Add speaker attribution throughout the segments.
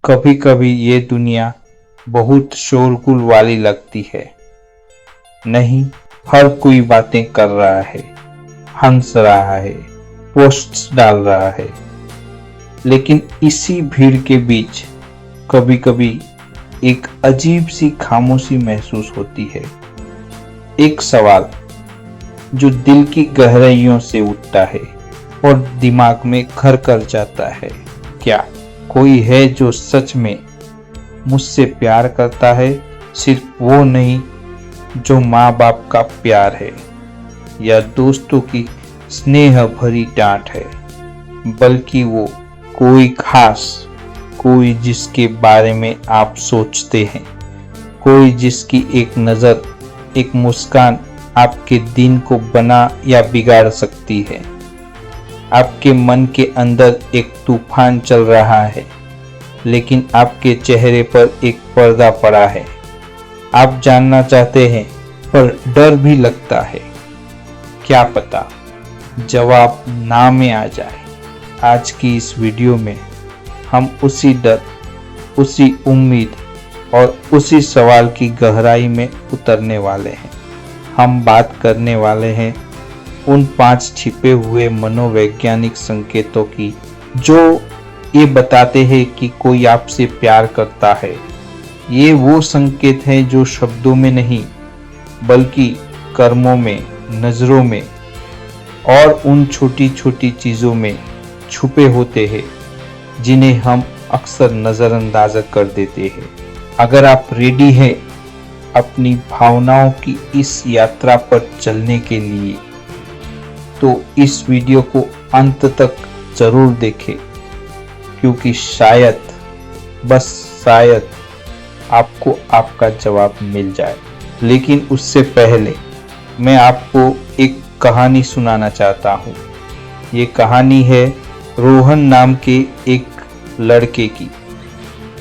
Speaker 1: कभी कभी ये दुनिया बहुत शोरगुल वाली लगती है। नहीं, हर कोई बातें कर रहा है, हंस रहा है, पोस्ट्स डाल रहा है, लेकिन इसी भीड़ के बीच कभी कभी एक अजीब सी खामोशी महसूस होती है। एक सवाल जो दिल की गहराइयों से उठता है और दिमाग में घर कर जाता है। क्या कोई है जो सच में मुझसे प्यार करता है? सिर्फ वो नहीं जो माँ बाप का प्यार है या दोस्तों की स्नेह भरी डांट है, बल्कि वो कोई खास, कोई जिसके बारे में आप सोचते हैं, कोई जिसकी एक नज़र, एक मुस्कान आपके दिन को बना या बिगाड़ सकती है। आपके मन के अंदर एक तूफान चल रहा है, लेकिन आपके चेहरे पर एक पर्दा पड़ा है। आप जानना चाहते हैं, पर डर भी लगता है। क्या पता जवाब ना में आ जाए। आज की इस वीडियो में हम उसी डर, उसी उम्मीद और उसी सवाल की गहराई में उतरने वाले हैं। हम बात करने वाले हैं उन 5 छिपे हुए मनोवैज्ञानिक संकेतों की जो ये बताते हैं कि कोई आपसे प्यार करता है। ये वो संकेत हैं जो शब्दों में नहीं, बल्कि कर्मों में, नजरों में और उन छोटी छोटी चीजों में छुपे होते हैं, जिन्हें हम अक्सर नजरअंदाज कर देते हैं। अगर आप रेडी हैं अपनी भावनाओं की इस यात्रा पर चलने के लिए, तो इस वीडियो को अंत तक जरूर देखें, क्योंकि शायद, बस शायद, आपको आपका जवाब मिल जाए। लेकिन उससे पहले मैं आपको एक कहानी सुनाना चाहता हूँ। ये कहानी है रोहन नाम के एक लड़के की।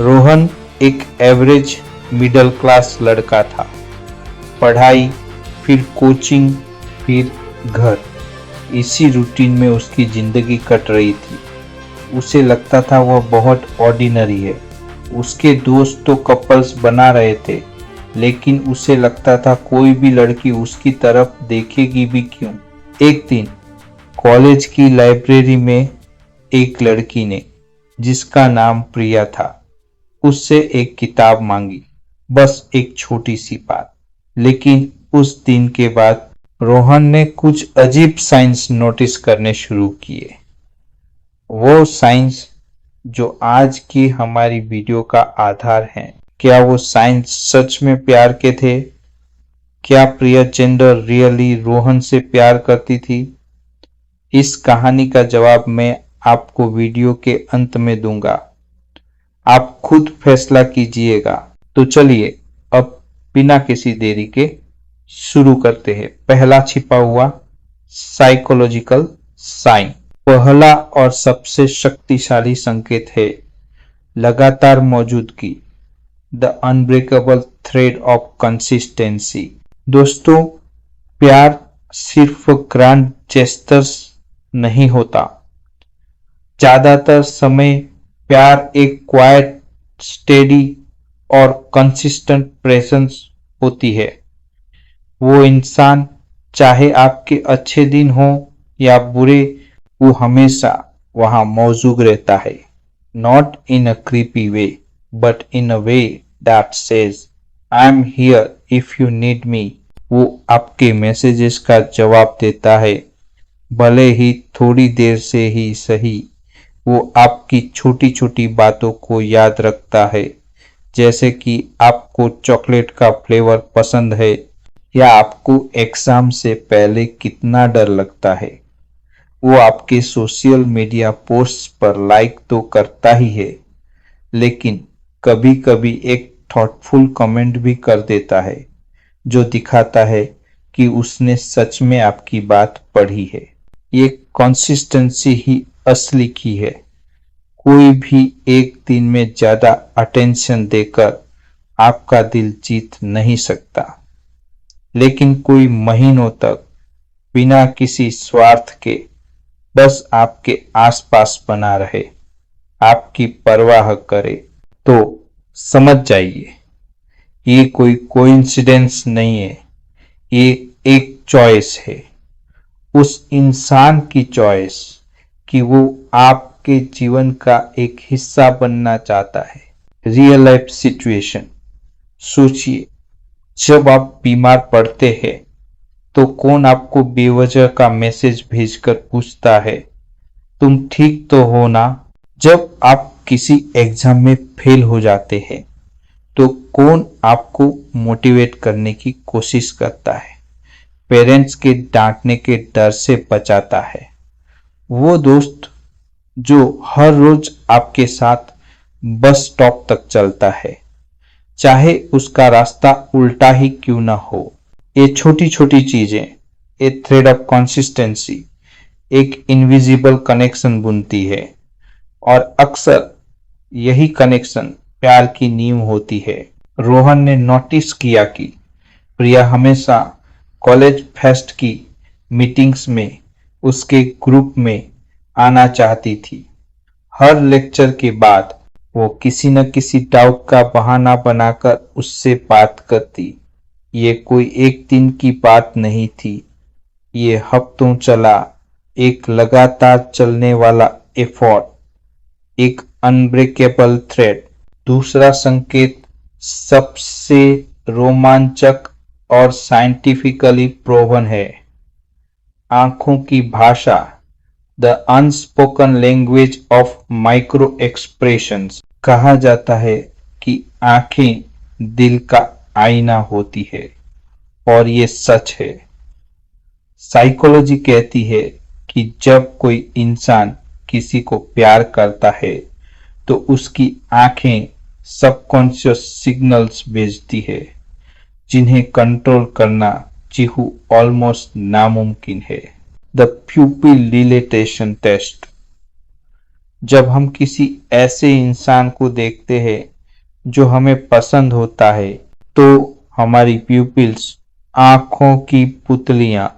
Speaker 1: रोहन एक एवरेज मिडिल क्लास लड़का था। पढ़ाई, फिर कोचिंग, फिर घर, इसी रूटीन में उसकी जिंदगी कट रही थी। उसे लगता था वह बहुत ऑर्डिनरी है। उसके दोस्त तो कपल्स बना रहे थे, लेकिन उसे लगता था कोई भी लड़की उसकी तरफ देखेगी भी क्यों। एक दिन कॉलेज की लाइब्रेरी में एक लड़की ने, जिसका नाम प्रिया था, उससे एक किताब मांगी। बस एक छोटी सी बात। लेकिन उस दिन के बाद रोहन ने कुछ अजीब साइंस नोटिस करने शुरू किए। वो साइंस जो आज की हमारी वीडियो का आधार है। क्या वो साइंस सच में प्यार के थे? क्या प्रिया चंद्र रियली रोहन से प्यार करती थी? इस कहानी का जवाब मैं आपको वीडियो के अंत में दूंगा। आप खुद फैसला कीजिएगा। तो चलिए अब बिना किसी देरी के शुरू करते हैं। पहला छिपा हुआ साइकोलॉजिकल साइन। पहला और सबसे शक्तिशाली संकेत है लगातार मौजूदगी, the unbreakable thread of consistency. दोस्तों, प्यार सिर्फ ग्रैंड जेस्चर्स नहीं होता। ज्यादातर समय प्यार एक क्वाइट, स्टेडी और कंसिस्टेंट प्रेजेंस होती है। वो इंसान, चाहे आपके अच्छे दिन हो या बुरे, वो हमेशा वहां मौजूद रहता है। Not in a creepy way, but in a way that says I am here if you need me. वो आपके मैसेजेस का जवाब देता है, भले ही थोड़ी देर से ही सही। वो आपकी छोटी छोटी बातों को याद रखता है, जैसे कि आपको चॉकलेट का फ्लेवर पसंद है या आपको एग्जाम से पहले कितना डर लगता है। वो आपके सोशल मीडिया पोस्ट्स पर लाइक तो करता ही है, लेकिन कभी कभी एक थॉटफुल कमेंट भी कर देता है, जो दिखाता है कि उसने सच में आपकी बात पढ़ी है। ये कंसिस्टेंसी ही असली की है। कोई भी एक दिन में ज्यादा अटेंशन देकर आपका दिल जीत नहीं सकता, लेकिन कोई महीनों तक बिना किसी स्वार्थ के बस आपके आसपास बना रहे, आपकी परवाह करे, तो समझ जाइए ये कोई कोइंसिडेंस नहीं है, ये एक चॉइस है, उस इंसान की चॉइस कि वो आपके जीवन का एक हिस्सा बनना चाहता है। रियल लाइफ सिचुएशन सोचिए, जब आप बीमार पड़ते हैं तो कौन आपको बेवजह का मैसेज भेजकर पूछता है तुम ठीक तो हो ना? जब आप किसी एग्जाम में फेल हो जाते हैं तो कौन आपको मोटिवेट करने की कोशिश करता है, पेरेंट्स के डांटने के डर से बचाता है? वो दोस्त जो हर रोज आपके साथ बस स्टॉप तक चलता है, चाहे उसका रास्ता उल्टा ही क्यों ना हो। ये छोटी छोटी चीजें, ए थ्रेड ऑफ कंसिस्टेंसी, एक इनविजिबल कनेक्शन बुनती है और अक्सर यही कनेक्शन प्यार की नींव होती है। रोहन ने नोटिस किया कि प्रिया हमेशा कॉलेज फेस्ट की मीटिंग्स में उसके ग्रुप में आना चाहती थी। हर लेक्चर के बाद वो किसी न किसी डाउट का बहाना बनाकर उससे बात करती। ये कोई एक दिन की बात नहीं थी, ये हफ्तों चला एक लगातार चलने वाला एफर्ट, एक अनब्रेकेबल थ्रेड। दूसरा संकेत सबसे रोमांचक और साइंटिफिकली प्रूवन है, आंखों की भाषा, the unspoken language of micro expressions. कहा जाता है कि आंखें दिल का आईना होती है और ये सच है। साइकोलॉजी कहती है कि जब कोई इंसान किसी को प्यार करता है तो उसकी आंखें सबकॉन्शियस सिग्नल्स भेजती है जिन्हें कंट्रोल करना चिहू ऑलमोस्ट नामुमकिन है। The pupil dilatation test. जब हम किसी ऐसे इंसान को देखते हैं जो हमें पसंद होता है तो हमारी प्यूपिल्स, आंखों की पुतलियां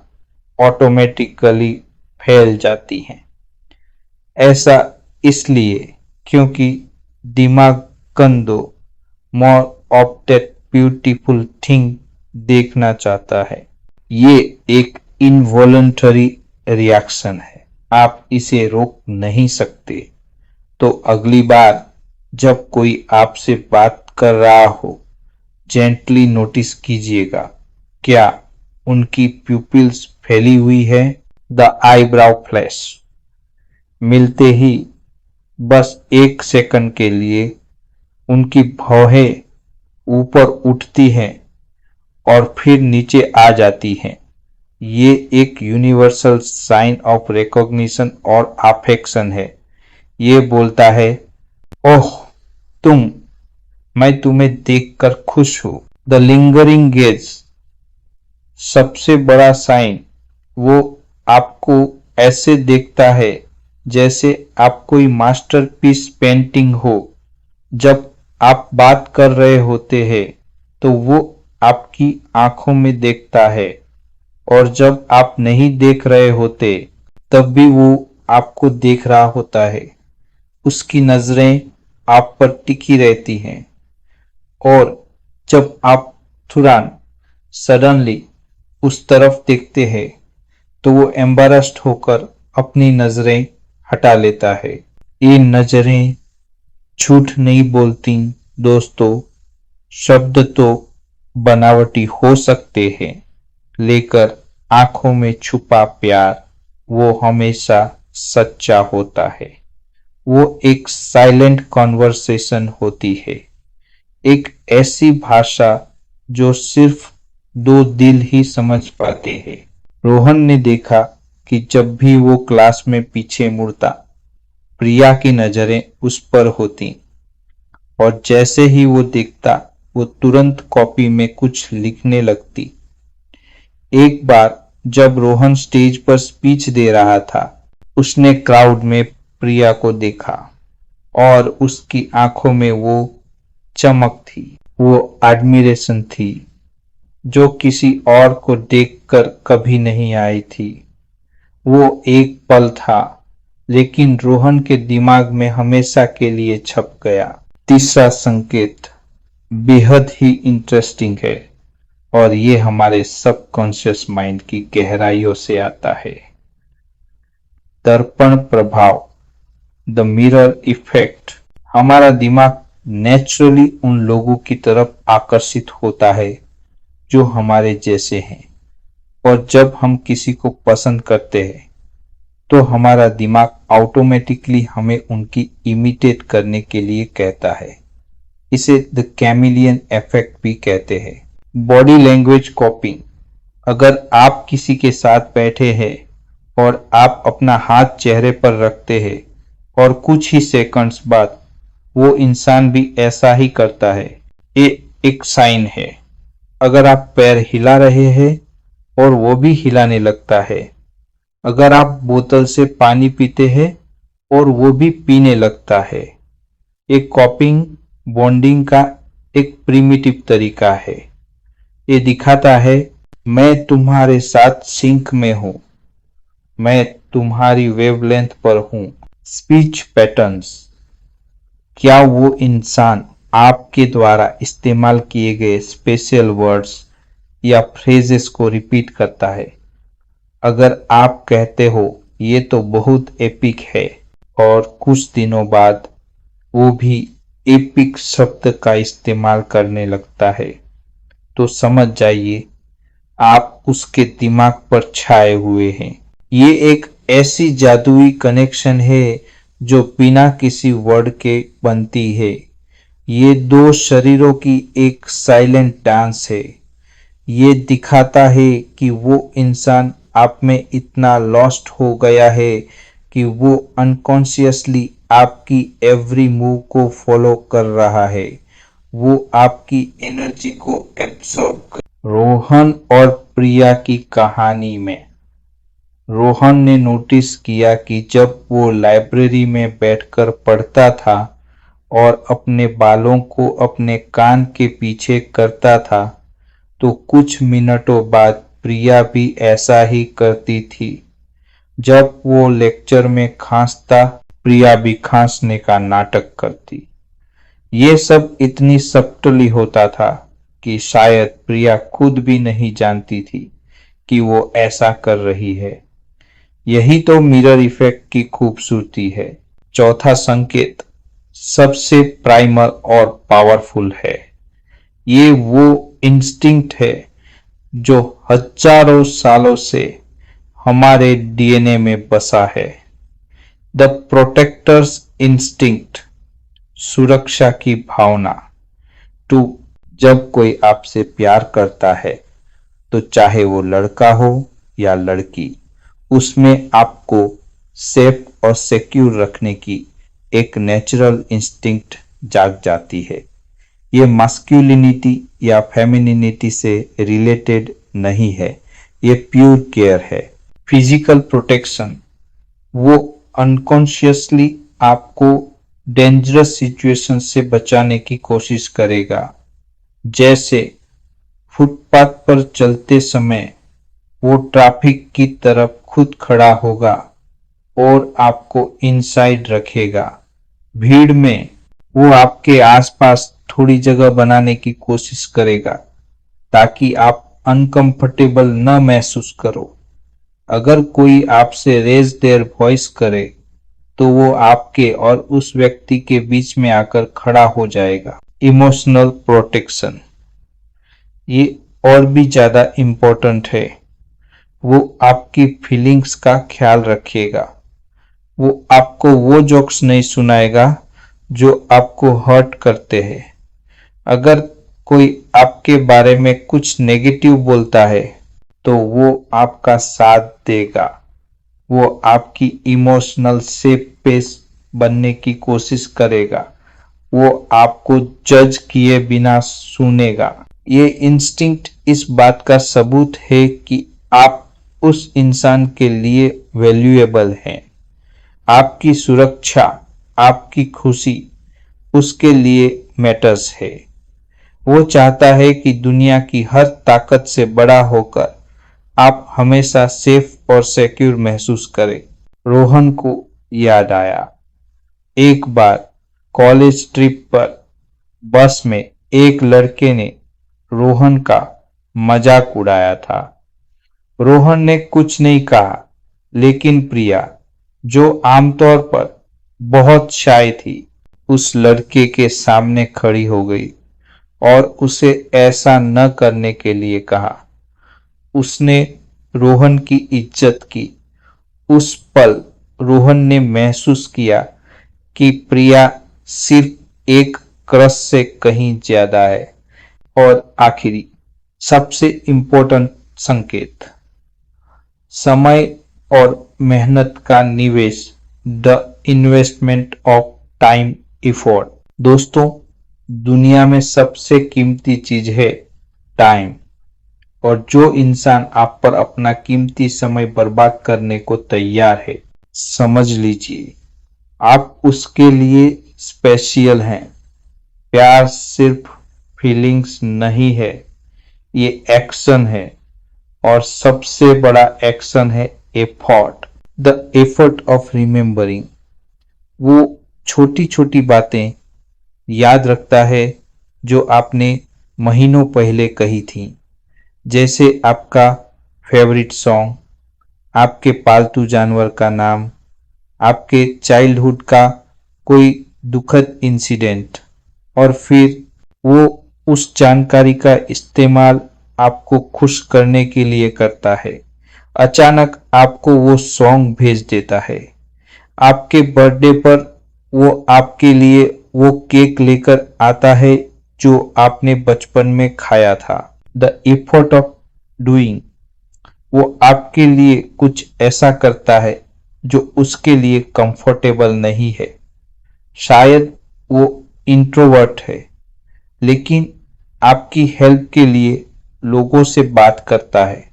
Speaker 1: ऑटोमेटिकली फैल जाती हैं। ऐसा इसलिए क्योंकि दिमाग कंधों more of that beautiful thing देखना चाहता है। ये एक इनवॉलंटरी रिएक्शन है, आप इसे रोक नहीं सकते। तो अगली बार जब कोई आपसे बात कर रहा हो, जेंटली नोटिस कीजिएगा क्या उनकी प्यूपिल्स फैली हुई है। The eyebrow flash. मिलते ही बस एक सेकंड के लिए उनकी भौहें ऊपर उठती हैं और फिर नीचे आ जाती हैं। ये एक यूनिवर्सल साइन ऑफ रिकॉग्निशन और अफेक्शन है। ये बोलता है, ओह मैं तुम्हें देखकर खुश हूं। The lingering gauge. सबसे बड़ा साइन, वो आपको ऐसे देखता है जैसे आप कोई मास्टरपीस पेंटिंग हो। जब आप बात कर रहे होते हैं तो वो आपकी आंखों में देखता है और जब आप नहीं देख रहे होते तब भी वो आपको देख रहा होता है। उसकी नजरें आप पर टिकी रहती हैं और जब आप तुरंत सडनली उस तरफ देखते हैं तो वो एम्बैरेस्ड होकर अपनी नजरें हटा लेता है। ये नजरें झूठ नहीं बोलती दोस्तों। शब्द तो बनावटी हो सकते हैं, लेकर आंखों में छुपा प्यार वो हमेशा सच्चा होता है। वो एक साइलेंट कॉन्वर्सेशन होती है, एक ऐसी भाषा जो सिर्फ दो दिल ही समझ पाते हैं। रोहन ने देखा कि जब भी वो क्लास में पीछे मुड़ता, प्रिया की नजरें उस पर होती और जैसे ही वो देखता वो तुरंत कॉपी में कुछ लिखने लगती। एक बार जब रोहन स्टेज पर स्पीच दे रहा था, उसने क्राउड में प्रिया को देखा और उसकी आंखों में वो चमक थी, वो एडमिरेशन थी जो किसी और को देखकर कभी नहीं आई थी। वो एक पल था, लेकिन रोहन के दिमाग में हमेशा के लिए छप गया। तीसरा संकेत बेहद ही इंटरेस्टिंग है और ये हमारे सबकॉन्शियस माइंड की गहराइयों से आता है। दर्पण प्रभाव, द मिरर इफेक्ट। हमारा दिमाग नेचुरली उन लोगों की तरफ आकर्षित होता है जो हमारे जैसे हैं, और जब हम किसी को पसंद करते हैं तो हमारा दिमाग ऑटोमेटिकली हमें उनकी इमिटेट करने के लिए कहता है। इसे द कैमिलियन इफेक्ट भी कहते हैं। बॉडी लैंग्वेज कॉपिंग, अगर आप किसी के साथ बैठे हैं और आप अपना हाथ चेहरे पर रखते हैं और कुछ ही सेकंड्स बाद वो इंसान भी ऐसा ही करता है, ये एक साइन है। अगर आप पैर हिला रहे हैं और वो भी हिलाने लगता है, अगर आप बोतल से पानी पीते हैं और वो भी पीने लगता है, ये कॉपिंग बॉन्डिंग का एक प्रिमिटिव तरीका है। ये दिखाता है मैं तुम्हारे साथ सिंक में हूं, मैं तुम्हारी वेवलेंथ पर हूं। स्पीच पैटर्न्स, क्या वो इंसान आपके द्वारा इस्तेमाल किए गए स्पेशल वर्ड्स या फ्रेजेस को रिपीट करता है? अगर आप कहते हो ये तो बहुत एपिक है और कुछ दिनों बाद वो भी एपिक शब्द का इस्तेमाल करने लगता है, तो समझ जाइए आप उसके दिमाग पर छाए हुए हैं। ये एक ऐसी जादुई कनेक्शन है जो बिना किसी वर्ड के बनती है। ये दो शरीरों की एक साइलेंट डांस है। ये दिखाता है कि वो इंसान आप में इतना लॉस्ट हो गया है कि वो अनकॉन्शियसली आपकी एवरी मूव को फॉलो कर रहा है। वो आपकी एनर्जी को एब्सॉर्ब कर। रोहन और प्रिया की कहानी में रोहन ने नोटिस किया कि जब वो लाइब्रेरी में बैठकर पढ़ता था और अपने बालों को अपने कान के पीछे करता था, तो कुछ मिनटों बाद प्रिया भी ऐसा ही करती थी। जब वो लेक्चर में खांसता, प्रिया भी खांसने का नाटक करती। ये सब इतनी सब्टली होता था कि शायद प्रिया खुद भी नहीं जानती थी कि वो ऐसा कर रही है। यही तो मिरर इफेक्ट की खूबसूरती है। चौथा संकेत सबसे प्राइमल और पावरफुल है। ये वो इंस्टिंक्ट है जो हजारों सालों से हमारे डीएनए में बसा है। द प्रोटेक्टर्स इंस्टिंक्ट, सुरक्षा की भावना। टू, जब कोई आपसे प्यार करता है तो चाहे वो लड़का हो या लड़की, उसमें आपको सेफ और सिक्योर रखने की एक नेचुरल इंस्टिंक्ट जाग जाती है। ये मास्कुलिनिटी या फेमिनिनिटी से रिलेटेड नहीं है, ये प्योर केयर है। फिजिकल प्रोटेक्शन, वो अनकॉन्शियसली आपको डेंजरस सिचुएशन से बचाने की कोशिश करेगा। जैसे फुटपाथ पर चलते समय वो ट्रैफिक की तरफ खुद खड़ा होगा और आपको इनसाइड रखेगा। भीड़ में वो आपके आसपास थोड़ी जगह बनाने की कोशिश करेगा ताकि आप अनकंफर्टेबल न महसूस करो। अगर कोई आपसे रेज देयर वॉइस करे तो वो आपके और उस व्यक्ति के बीच में आकर खड़ा हो जाएगा। इमोशनल प्रोटेक्शन, ये और भी ज्यादा इम्पोर्टेंट है। वो आपकी फीलिंग्स का ख्याल रखिएगा। वो आपको वो जोक्स नहीं सुनाएगा जो आपको हर्ट करते हैं। अगर कोई आपके बारे में कुछ नेगेटिव बोलता है तो वो आपका साथ देगा। वो आपकी इमोशनल सेफ स्पेस बनने की कोशिश करेगा। वो आपको जज किए बिना सुनेगा। ये इंस्टिंक्ट इस बात का सबूत है कि आप उस इंसान के लिए वैल्यूएबल हैं। आपकी सुरक्षा, आपकी खुशी उसके लिए मैटर्स है। वो चाहता है कि दुनिया की हर ताकत से बड़ा होकर आप हमेशा सेफ और सिक्योर महसूस करें। रोहन को याद आया, एक बार कॉलेज ट्रिप पर बस में एक लड़के ने रोहन का मजाक उड़ाया था। रोहन ने कुछ नहीं कहा, लेकिन प्रिया, जो आमतौर पर बहुत शाय थी, उस लड़के के सामने खड़ी हो गई और उसे ऐसा न करने के लिए कहा। उसने रोहन की इज्जत की। उस पल रोहन ने महसूस किया कि प्रिया सिर्फ एक क्रश से कहीं ज्यादा है। और आखिरी, सबसे इंपॉर्टेंट संकेत, समय और मेहनत का निवेश, the investment of time effort. दोस्तों, दुनिया में सबसे कीमती चीज है टाइम, और जो इंसान आप पर अपना कीमती समय बर्बाद करने को तैयार है, समझ लीजिए आप उसके लिए स्पेशल हैं। प्यार सिर्फ फीलिंग्स नहीं है, ये एक्शन है, और सबसे बड़ा एक्शन है effort. The effort of remembering. वो छोटी छोटी बातें याद रखता है जो आपने महीनों पहले कही थी, जैसे आपका फेवरेट सॉन्ग, आपके पालतू जानवर का नाम, आपके चाइल्डहुड का कोई दुखद इंसिडेंट। और फिर वो उस जानकारी का इस्तेमाल आपको खुश करने के लिए करता है। अचानक आपको वो सॉन्ग भेज देता है। आपके बर्थडे पर वो आपके लिए वो केक लेकर आता है जो आपने बचपन में खाया था। The effort of doing. वो आपके लिए कुछ ऐसा करता है जो उसके लिए कंफर्टेबल नहीं है। शायद वो इंट्रोवर्ट है, लेकिन आपकी हेल्प के लिए लोगों से बात करता है।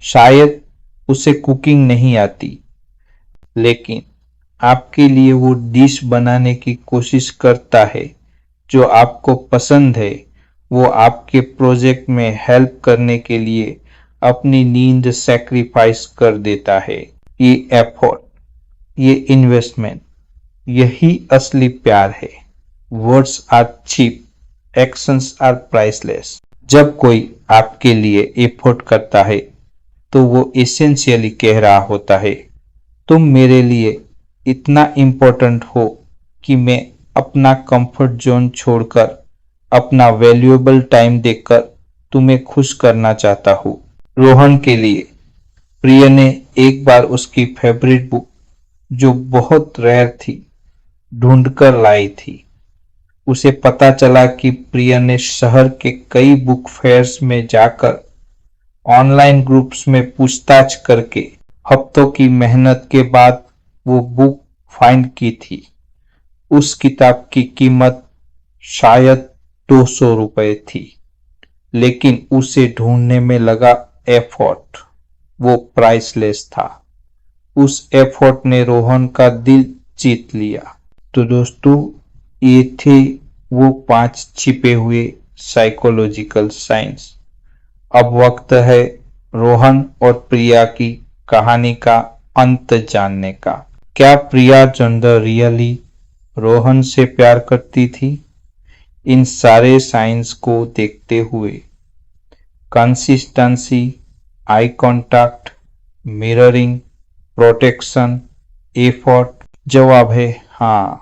Speaker 1: शायद उसे कुकिंग नहीं आती, लेकिन आपके लिए वो डिश बनाने की कोशिश करता है जो आपको पसंद है। वो आपके प्रोजेक्ट में हेल्प करने के लिए अपनी नींद सैक्रिफाइस कर देता है। ये एफर्ट, ये इन्वेस्टमेंट, यही असली प्यार है। Words are cheap, actions are priceless. जब कोई आपके लिए एफर्ट करता है तो वो एसेंशियली कह रहा होता है, तुम मेरे लिए इतना इम्पोर्टेंट हो कि मैं अपना कंफर्ट जोन छोड़कर अपना वैल्यूएबल टाइम देकर तुम्हें खुश करना चाहता हूँ। रोहन के लिए प्रिया ने एक बार उसकी फेवरेट बुक, जो बहुत रेयर थी, ढूंढकर लाई थी। उसे पता चला कि प्रिया ने शहर के कई बुक फेयर्स में जाकर ऑनलाइन ग्रुप्स में पूछताछ करके हफ्तों की मेहनत के बाद वो बुक फाइंड की थी। उस किताब की कीमत शायद 200 रुपए थी, लेकिन उसे ढूंढने में लगा एफर्ट वो प्राइसलेस था। उस एफर्ट ने रोहन का दिल जीत लिया। तो दोस्तों, ये थे वो 5 छिपे हुए साइकोलॉजिकल साइंस। अब वक्त है रोहन और प्रिया की कहानी का अंत जानने का। क्या प्रिया चंद्र रियली रोहन से प्यार करती थी? इन सारे साइंस को देखते हुए consistency, eye contact, mirroring, protection, effort, जवाब है हाँ।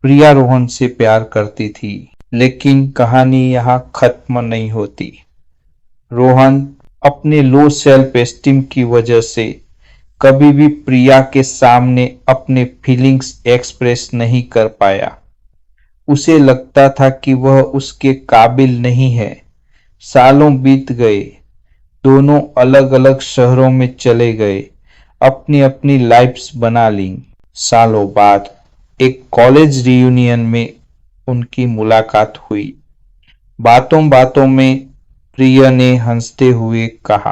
Speaker 1: प्रिया रोहन से प्यार करती थी, लेकिन कहानी यहाँ खत्म नहीं होती। रोहन अपने लो सेल्फ एस्टीम की वजह से कभी भी प्रिया के सामने अपने फीलिंग्स एक्सप्रेस नहीं कर पाया। उसे लगता था कि वह उसके काबिल नहीं है। सालों बीत गए, दोनों अलग अलग शहरों में चले गए, अपनी अपनी लाइफ्स बना ली। सालों बाद एक कॉलेज रियूनियन में उनकी मुलाकात हुई। बातों बातों में प्रिया ने हंसते हुए कहा,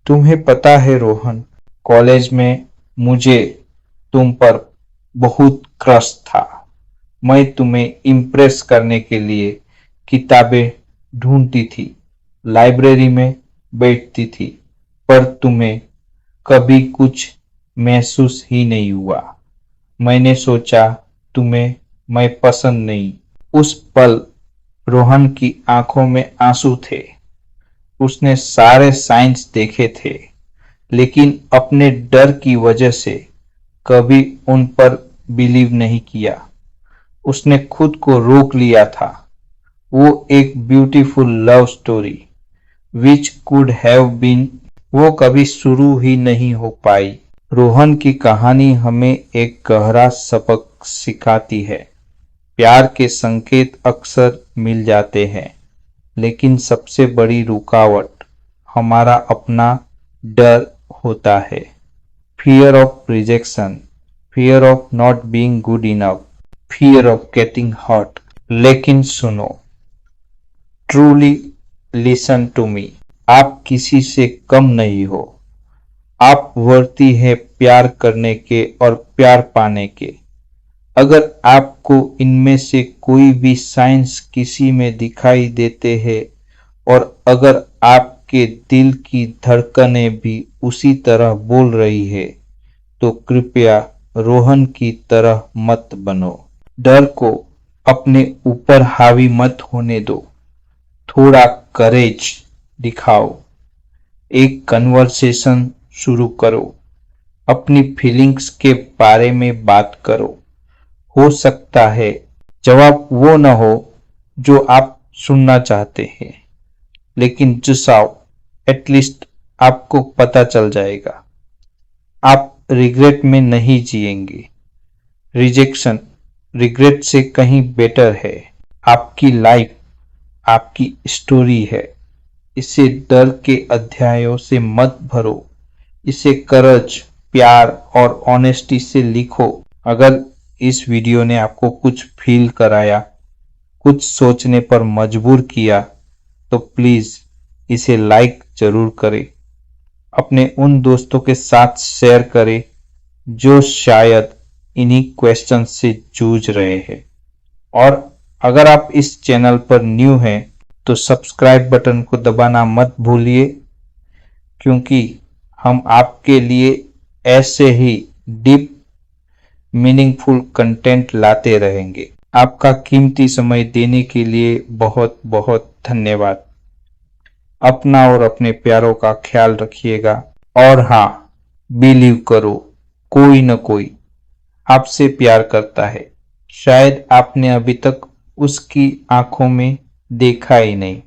Speaker 1: तुम्हें पता है रोहन, कॉलेज में मुझे तुम पर बहुत क्रश था। मैं तुम्हें इम्प्रेस करने के लिए किताबें ढूंढती थी, लाइब्रेरी में बैठती थी, पर तुम्हें कभी कुछ महसूस ही नहीं हुआ। मैंने सोचा तुम्हें मैं पसंद नहीं। उस पल रोहन की आंखों में आंसू थे। उसने सारे साइंस देखे थे, लेकिन अपने डर की वजह से कभी उन पर बिलीव नहीं किया। उसने खुद को रोक लिया था। वो एक beautiful love story which could have been, वो कभी शुरू ही नहीं हो पाई। रोहन की कहानी हमें एक गहरा सबक सिखाती है। प्यार के संकेत अक्सर मिल जाते हैं, लेकिन सबसे बड़ी रुकावट हमारा अपना डर होता है। Fear of rejection, fear of not being good enough, fear of getting hurt. लेकिन सुनो, ट्रूली लिसन टू मी, आप किसी से कम नहीं हो। आप वर्ती है प्यार करने के और प्यार पाने के। अगर आपको इनमें से कोई भी साइंस किसी में दिखाई देते हैं और अगर आपके दिल की धड़कनें भी उसी तरह बोल रही है, तो कृपया रोहन की तरह मत बनो। डर को अपने ऊपर हावी मत होने दो। थोड़ा करेज दिखाओ। एक कन्वर्सेशन शुरू करो। अपनी फीलिंग्स के बारे में बात करो। हो सकता है जवाब वो न हो जो आप सुनना चाहते हैं, लेकिन जुसाओ, एटलीस्ट आपको पता चल जाएगा। आप रिग्रेट में नहीं जिएंगे। रिजेक्शन रिग्रेट से कहीं बेटर है। आपकी लाइफ आपकी स्टोरी है। इसे डर के अध्यायों से मत भरो। इसे करज, प्यार और ऑनेस्टी से लिखो। अगर इस वीडियो ने आपको कुछ फील कराया, कुछ सोचने पर मजबूर किया, तो प्लीज इसे लाइक जरूर करें। अपने उन दोस्तों के साथ शेयर करें जो शायद इन्हीं क्वेश्चन से जूझ रहे हैं। और अगर आप इस चैनल पर न्यू हैं तो सब्सक्राइब बटन को दबाना मत भूलिए, क्योंकि हम आपके लिए ऐसे ही डीप मीनिंगफुल कंटेंट लाते रहेंगे। आपका कीमती समय देने के लिए बहुत बहुत धन्यवाद। अपना और अपने प्यारों का ख्याल रखिएगा। और हाँ, बिलीव करो, कोई न कोई आपसे प्यार करता है। शायद आपने अभी तक उसकी आंखों में देखा ही नहीं।